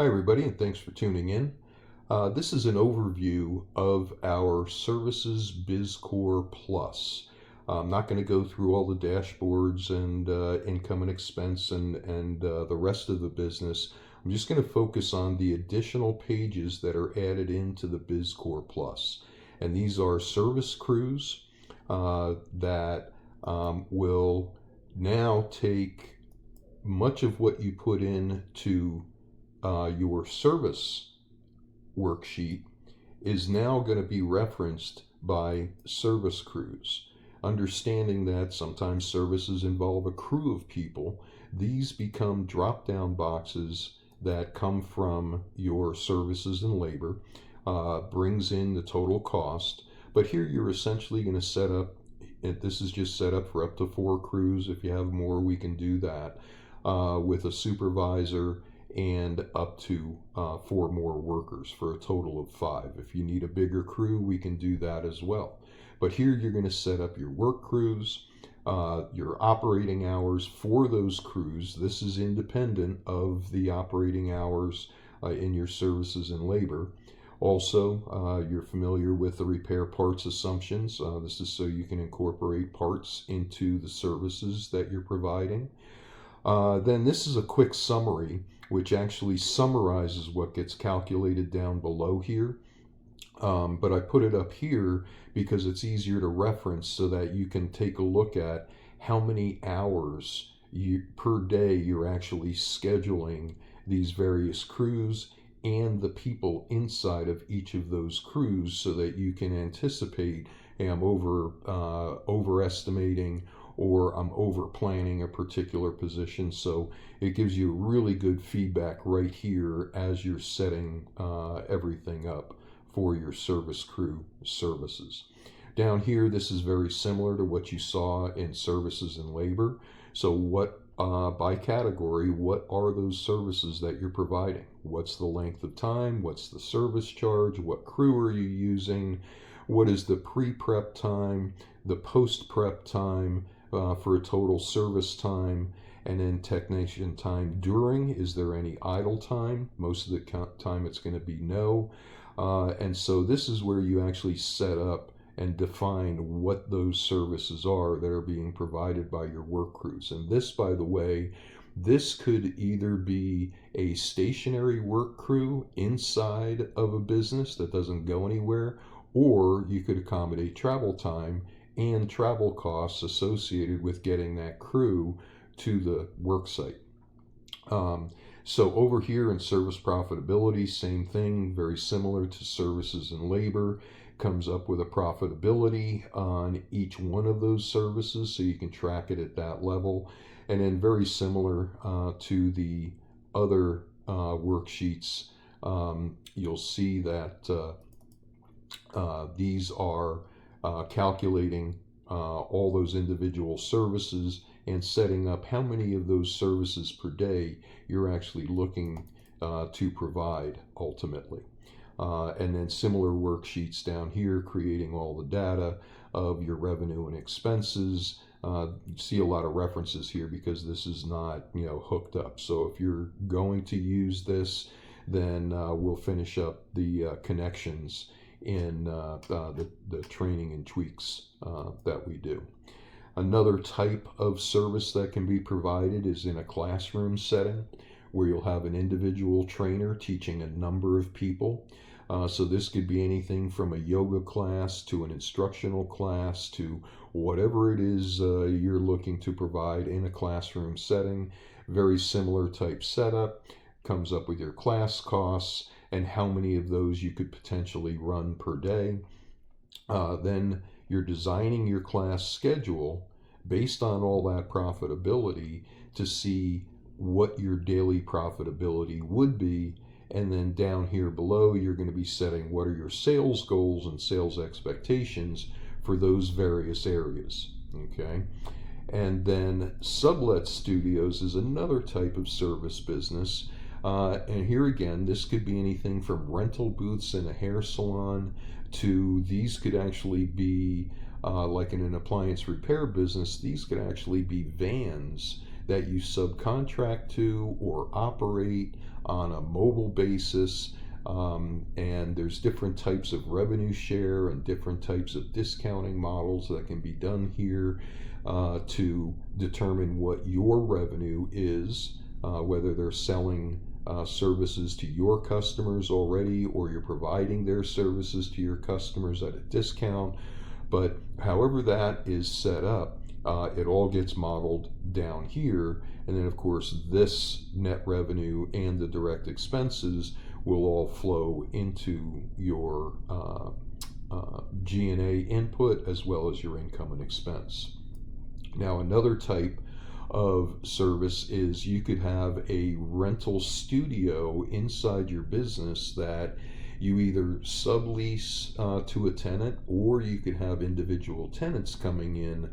Hi, everybody, and thanks for tuning in. This is an overview of our Services BizCORE Plus. I'm not going to go through all the dashboards and income and expense and the rest of the business. I'm just going to focus on the additional pages that are added into the BizCORE Plus. And these are service crews that will now take much of what you put in to your service worksheet is now going to be referenced by service crews. Understanding that sometimes services involve a crew of people, these become drop down boxes that come from your services and labor, brings in the total cost. But here you're essentially going to set up, and this is just set up for up to 4 crews. If you have more, we can do that with a supervisor and up to 4 more workers for a total of 5. If you need a bigger crew, we can do that as well. But here you're going to set up your work crews, your operating hours for those crews. This is independent of the operating hours in your services and labor. Also, you're familiar with the repair parts assumptions. This is so you can incorporate parts into the services that you're providing. Then this is a quick summary, which actually summarizes what gets calculated down below here. But I put it up here because it's easier to reference so that you can take a look at how many hours per day you're actually scheduling these various crews and the people inside of each of those crews so that you can anticipate, hey, I'm overestimating or I'm over planning a particular position. So it gives you really good feedback right here as you're setting everything up for your service crew services. Down here, this is very similar to what you saw in services and labor. So what by category, what are those services that you're providing? What's the length of time? What's the service charge? What crew are you using? What is the pre-prep time, the post-prep time for a total service time, and then technician time during? Is there any idle time? Most of the time it's going to be no. And so this is where you actually set up and define what those services are that are being provided by your work crews. And this, by the way, this could either be a stationary work crew inside of a business that doesn't go anywhere, or you could accommodate travel time and travel costs associated with getting that crew to the work site. So over here in service profitability, same thing, very similar to services and labor. Comes up with a profitability on each one of those services so you can track it at that level. And then very similar to the other worksheets, you'll see that these are calculating all those individual services and setting up how many of those services per day you're actually looking to provide ultimately. And then similar worksheets down here, creating all the data of your revenue and expenses. You see a lot of references here because this is not, hooked up. So if you're going to use this, then we'll finish up the connections in the training and tweaks that we do. Another type of service that can be provided is in a classroom setting where you'll have an individual trainer teaching a number of people. So this could be anything from a yoga class to an instructional class to whatever it is you're looking to provide in a classroom setting. Very similar type setup. Comes up with your class costs and how many of those you could potentially run per day. Then you're designing your class schedule based on all that profitability to see what your daily profitability would be. And then down here below, you're going to be setting what are your sales goals and sales expectations for those various areas. Okay. And then sublet studios is another type of service business. And here again, this could be anything from rental booths in a hair salon to these could actually be like in an appliance repair business, these could actually be vans that you subcontract to or operate on a mobile basis. And there's different types of revenue share and different types of discounting models that can be done here to determine what your revenue is, whether they're selling services to your customers already or you're providing their services to your customers at a discount. But however that is set up, it all gets modeled down here. And then, of course, this net revenue and the direct expenses will all flow into your G&A input as well as your income and expense. Now, another type of service is you could have a rental studio inside your business that you either sublease to a tenant, or you could have individual tenants coming in